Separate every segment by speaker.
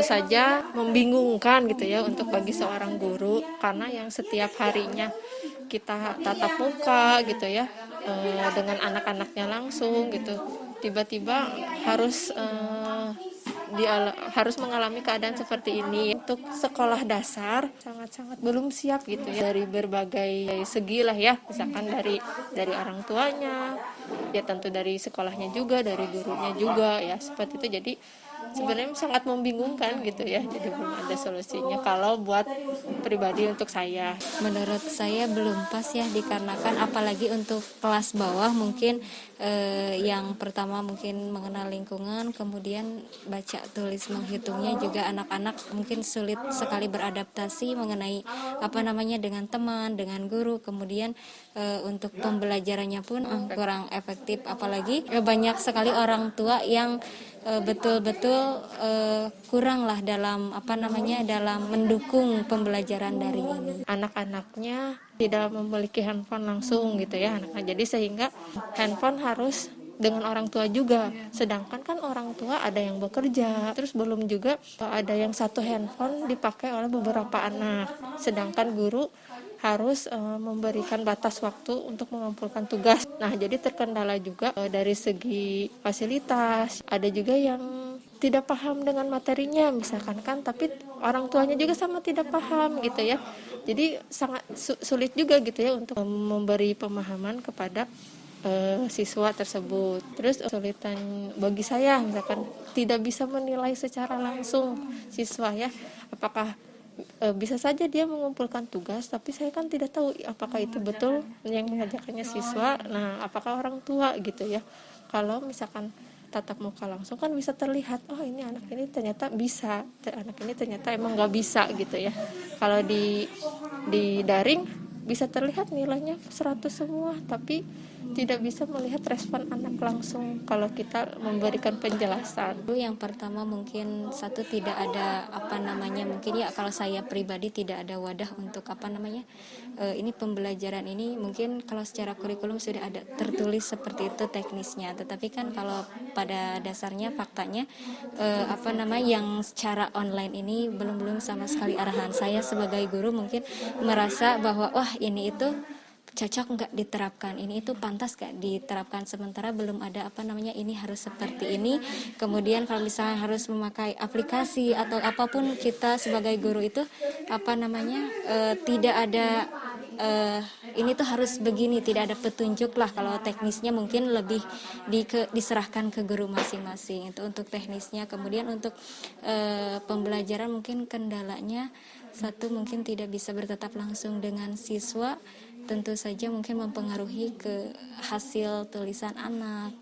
Speaker 1: saja membingungkan gitu ya untuk bagi seorang guru, karena yang setiap harinya kita tatap muka gitu ya, dengan anak-anaknya langsung gitu, tiba-tiba harus dia harus mengalami keadaan seperti ini. Untuk sekolah dasar sangat-sangat belum siap gitu ya, dari berbagai segi lah ya, misalkan dari orang tuanya ya, tentu dari sekolahnya juga, dari gurunya juga ya, seperti itu. Jadi sebenarnya sangat membingungkan gitu ya, jadi belum ada solusinya kalau buat pribadi untuk saya.
Speaker 2: Menurut saya belum pas ya, dikarenakan apalagi untuk kelas bawah mungkin yang pertama mungkin mengenal lingkungan, kemudian baca tulis menghitungnya juga anak-anak mungkin sulit sekali beradaptasi mengenai dengan teman, dengan guru, kemudian untuk pembelajarannya pun kurang efektif, apalagi banyak sekali orang tua yang betul-betul kurang lah dalam dalam mendukung pembelajaran daring ini.
Speaker 1: Anak-anaknya tidak memiliki handphone langsung gitu ya anaknya, jadi sehingga handphone harus dengan orang tua juga, sedangkan kan orang tua ada yang bekerja, terus belum juga ada yang satu handphone dipakai oleh beberapa anak, sedangkan guru harus memberikan batas waktu untuk mengumpulkan tugas. Nah, jadi terkendala juga dari segi fasilitas. Ada juga yang tidak paham dengan materinya misalkan kan, tapi orang tuanya juga sama tidak paham gitu ya. Jadi sangat sulit juga gitu ya untuk memberi pemahaman kepada siswa tersebut. Terus kesulitan bagi saya misalkan tidak bisa menilai secara langsung siswa ya, apakah bisa saja dia mengumpulkan tugas, tapi saya kan tidak tahu apakah itu betul yang mengerjakannya siswa. Nah, apakah orang tua gitu ya. Kalau misalkan tatap muka langsung kan bisa terlihat, oh ini anak ini ternyata bisa, anak ini ternyata emang nggak bisa gitu ya. Kalau di daring bisa terlihat nilainya 100 semua, tapi tidak bisa melihat respon anak langsung kalau kita memberikan penjelasan.
Speaker 2: Yang pertama mungkin tidak ada mungkin ya kalau saya pribadi tidak ada wadah untuk ini pembelajaran ini, mungkin kalau secara kurikulum sudah ada tertulis seperti itu teknisnya, tetapi kan kalau pada dasarnya faktanya yang secara online ini belum sama sekali. Arahan saya sebagai guru mungkin merasa bahwa wah ini itu cocok nggak diterapkan, ini itu pantas nggak diterapkan, sementara belum ada ini harus seperti ini. Kemudian kalau misalnya harus memakai aplikasi atau apapun, kita sebagai guru itu tidak ada ini tuh harus begini, tidak ada petunjuk lah. Kalau teknisnya mungkin lebih diserahkan ke guru masing-masing itu untuk teknisnya. Kemudian untuk pembelajaran mungkin kendalanya satu, mungkin tidak bisa bertatap langsung dengan siswa, tentu saja mungkin mempengaruhi ke hasil tulisan anak,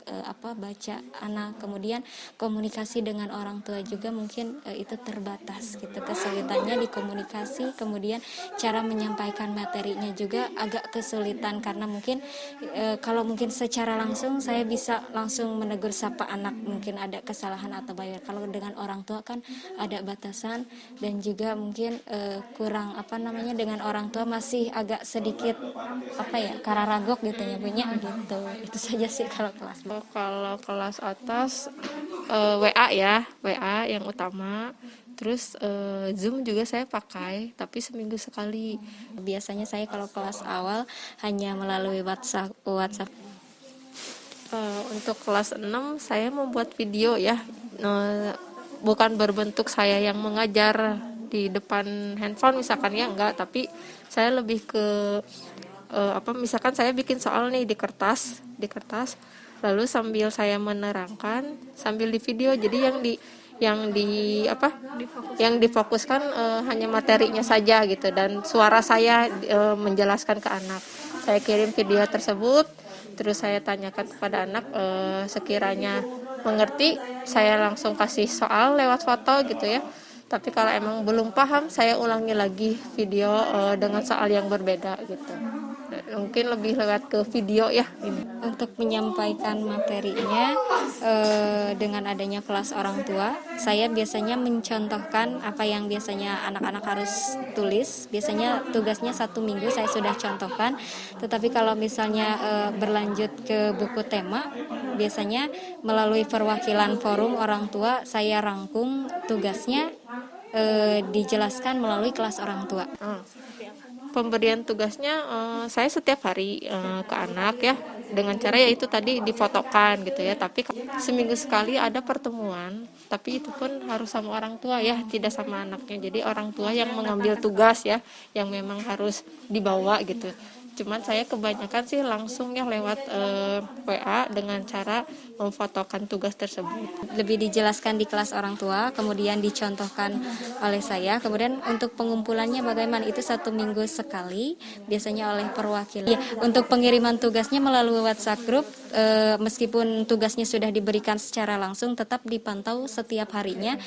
Speaker 2: baca anak, kemudian komunikasi dengan orang tua juga mungkin itu terbatas gitu, kesulitannya di komunikasi, kemudian cara menyampaikan materinya juga agak kesulitan, karena mungkin kalau mungkin secara langsung saya bisa langsung menegur sapa anak, mungkin ada kesalahan atau bayar, kalau dengan orang tua kan ada batasan, dan juga mungkin kurang dengan orang tua masih agak sedikit kararagok gitu nyebutnya gitu. Itu saja sih kalau kelas.
Speaker 1: Kalau kelas atas WA ya, WA yang utama. Terus Zoom juga saya pakai, tapi seminggu sekali.
Speaker 2: Biasanya saya kalau kelas awal hanya melalui WhatsApp.
Speaker 1: Untuk kelas 6 saya membuat video ya, bukan berbentuk saya yang mengajar di depan handphone misalkan ya, enggak, tapi saya lebih ke misalkan saya bikin soal nih di kertas, lalu sambil saya menerangkan sambil di video, jadi yang difokuskan hanya materinya saja gitu, dan suara saya menjelaskan ke anak. Saya kirim video tersebut, terus saya tanyakan kepada anak, sekiranya mengerti saya langsung kasih soal lewat foto gitu ya. Tapi kalau emang belum paham, saya ulangi lagi video dengan soal yang berbeda gitu. Mungkin lebih lewat ke video ya ini.
Speaker 2: Untuk menyampaikan materinya dengan adanya kelas orang tua, saya biasanya mencontohkan apa yang biasanya anak-anak harus tulis. Biasanya tugasnya 1 minggu saya sudah contohkan. Tetapi kalau misalnya berlanjut ke buku tema, biasanya melalui perwakilan forum orang tua saya rangkum tugasnya dijelaskan melalui kelas orang tua.
Speaker 1: Pemberian tugasnya saya setiap hari ke anak ya, dengan cara ya itu tadi difotokan gitu ya, tapi seminggu sekali ada pertemuan, tapi itu pun harus sama orang tua ya, tidak sama anaknya. Jadi orang tua yang mengambil tugas ya, yang memang harus dibawa gitu. Cuman saya kebanyakan sih langsung ya lewat WA dengan cara memfotokan tugas tersebut.
Speaker 2: Lebih dijelaskan di kelas orang tua, kemudian dicontohkan oleh saya. Kemudian untuk pengumpulannya bagaimana, itu 1 minggu sekali, biasanya oleh perwakilan. Ya, untuk pengiriman tugasnya melalui WhatsApp group, meskipun tugasnya sudah diberikan secara langsung, tetap dipantau setiap harinya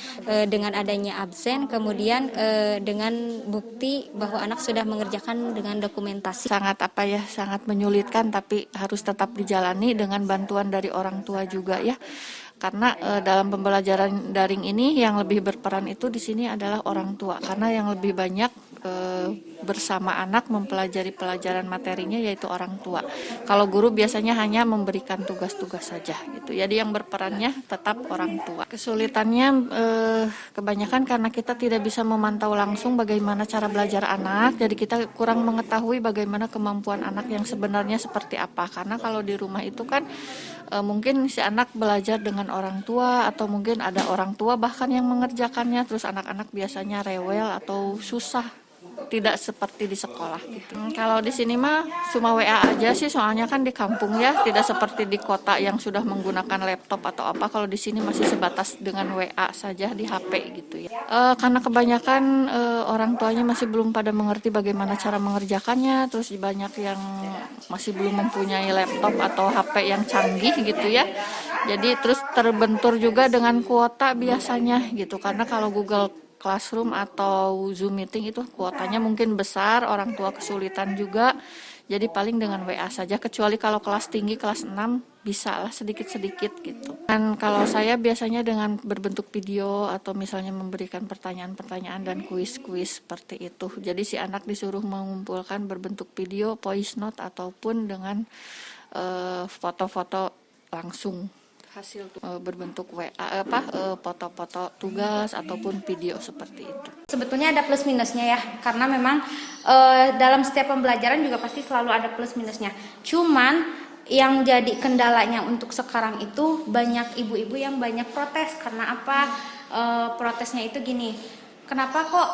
Speaker 2: dengan adanya absen, kemudian dengan bukti bahwa anak sudah mengerjakan dengan dokumentasi.
Speaker 3: Sangat menyulitkan, tapi harus tetap dijalani dengan bantuan dari orang tua juga ya. Karena dalam pembelajaran daring ini yang lebih berperan itu di sini adalah orang tua, karena yang lebih banyak bersama anak mempelajari pelajaran materinya yaitu orang tua. Kalau guru biasanya hanya memberikan tugas-tugas saja gitu. Jadi yang berperannya tetap orang tua. Kesulitannya kebanyakan karena kita tidak bisa memantau langsung bagaimana cara belajar anak, jadi kita kurang mengetahui bagaimana kemampuan anak yang sebenarnya seperti apa. Karena kalau di rumah itu kan mungkin si anak belajar dengan orang tua, atau mungkin ada orang tua bahkan yang mengerjakannya, terus anak-anak biasanya rewel atau susah, tidak seperti di sekolah gitu. Kalau di sini mah cuma WA aja sih, soalnya kan di kampung ya, tidak seperti di kota yang sudah menggunakan laptop atau apa. Kalau di sini masih sebatas dengan WA saja di HP gitu ya. Karena kebanyakan orang tuanya masih belum pada mengerti bagaimana cara mengerjakannya, terus banyak yang masih belum mempunyai laptop atau HP yang canggih gitu ya. Jadi terus terbentur juga dengan kuota biasanya gitu, karena kalau Google Classroom atau Zoom meeting itu kuotanya mungkin besar, orang tua kesulitan juga. Jadi paling dengan WA saja, kecuali kalau kelas tinggi, kelas 6 bisa lah sedikit-sedikit gitu. Dan kalau saya biasanya dengan berbentuk video atau misalnya memberikan pertanyaan-pertanyaan dan kuis-kuis seperti itu. Jadi si anak disuruh mengumpulkan berbentuk video, voice note ataupun dengan foto-foto langsung hasil berbentuk WA foto-foto tugas ataupun video seperti itu.
Speaker 4: Sebetulnya ada plus minusnya ya, karena memang dalam setiap pembelajaran juga pasti selalu ada plus minusnya. Cuman yang jadi kendalanya untuk sekarang itu banyak ibu-ibu yang banyak protes. Karena apa? Protesnya itu gini, kenapa kok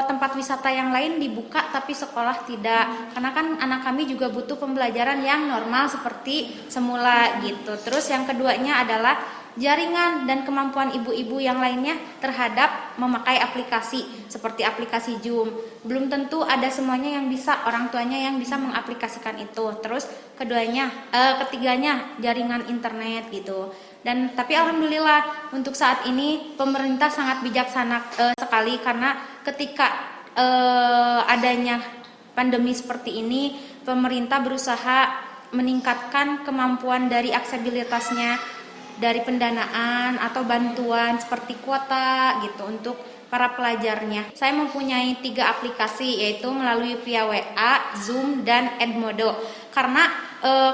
Speaker 4: tempat wisata yang lain dibuka tapi sekolah tidak? Karena kan anak kami juga butuh pembelajaran yang normal seperti semula gitu. Terus yang keduanya adalah jaringan dan kemampuan ibu-ibu yang lainnya terhadap memakai aplikasi seperti aplikasi Zoom. Belum tentu ada semuanya yang bisa, orang tuanya yang bisa mengaplikasikan itu. Terus ketiganya jaringan internet gitu. Dan tapi alhamdulillah untuk saat ini pemerintah sangat bijaksana sekali, karena ketika adanya pandemi seperti ini, pemerintah berusaha meningkatkan kemampuan dari aksesibilitasnya, dari pendanaan atau bantuan seperti kuota gitu untuk para pelajarnya. Saya mempunyai 3 aplikasi, yaitu melalui via WA, Zoom, dan Edmodo. Karena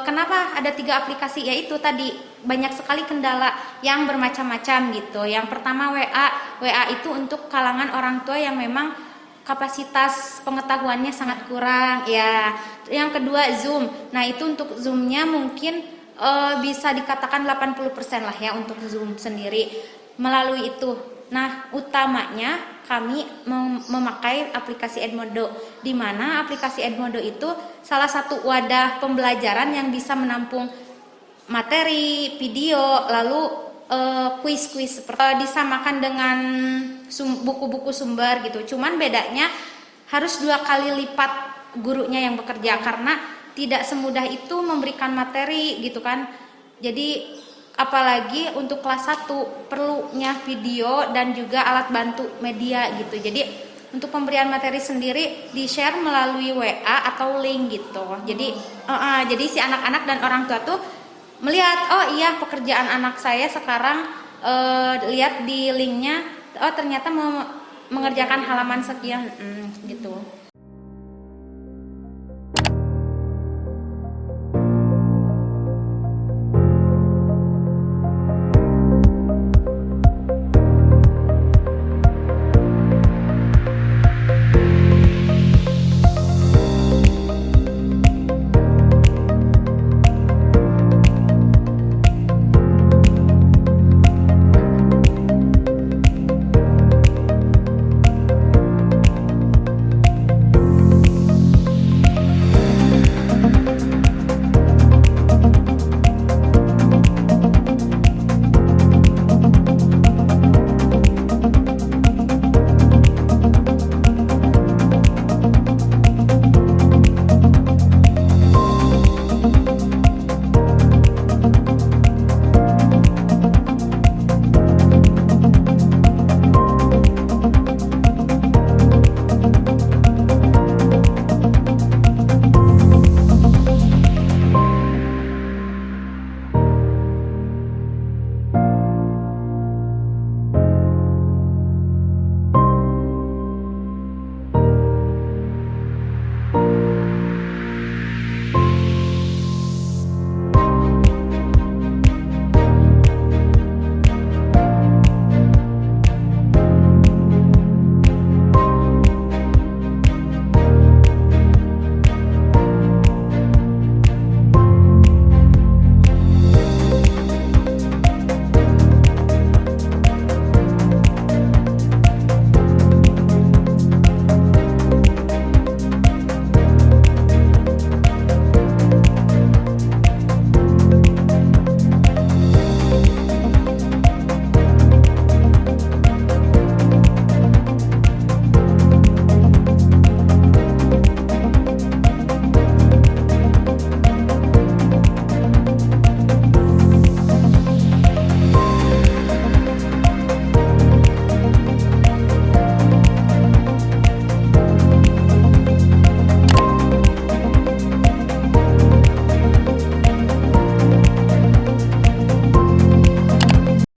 Speaker 4: kenapa ada 3 aplikasi? Yaitu tadi banyak sekali kendala yang bermacam-macam gitu. Yang pertama WA itu untuk kalangan orang tua yang memang kapasitas pengetahuannya sangat kurang ya. Yang kedua Zoom. Nah itu untuk Zoom-nya mungkin bisa dikatakan 80% lah ya untuk Zoom sendiri melalui itu. Nah utamanya kami memakai aplikasi Edmodo, di mana aplikasi Edmodo itu salah satu wadah pembelajaran yang bisa menampung materi, video, lalu kuis-kuis disamakan dengan buku-buku sumber gitu. Cuman bedanya harus 2 kali lipat gurunya yang bekerja, karena tidak semudah itu memberikan materi gitu kan. Jadi apalagi untuk kelas 1 perlunya video dan juga alat bantu media gitu. Jadi untuk pemberian materi sendiri di-share melalui WA atau link gitu. Jadi si anak-anak dan orang tua tuh melihat, oh iya pekerjaan anak saya sekarang lihat di linknya, oh ternyata mengerjakan halaman sekian gitu.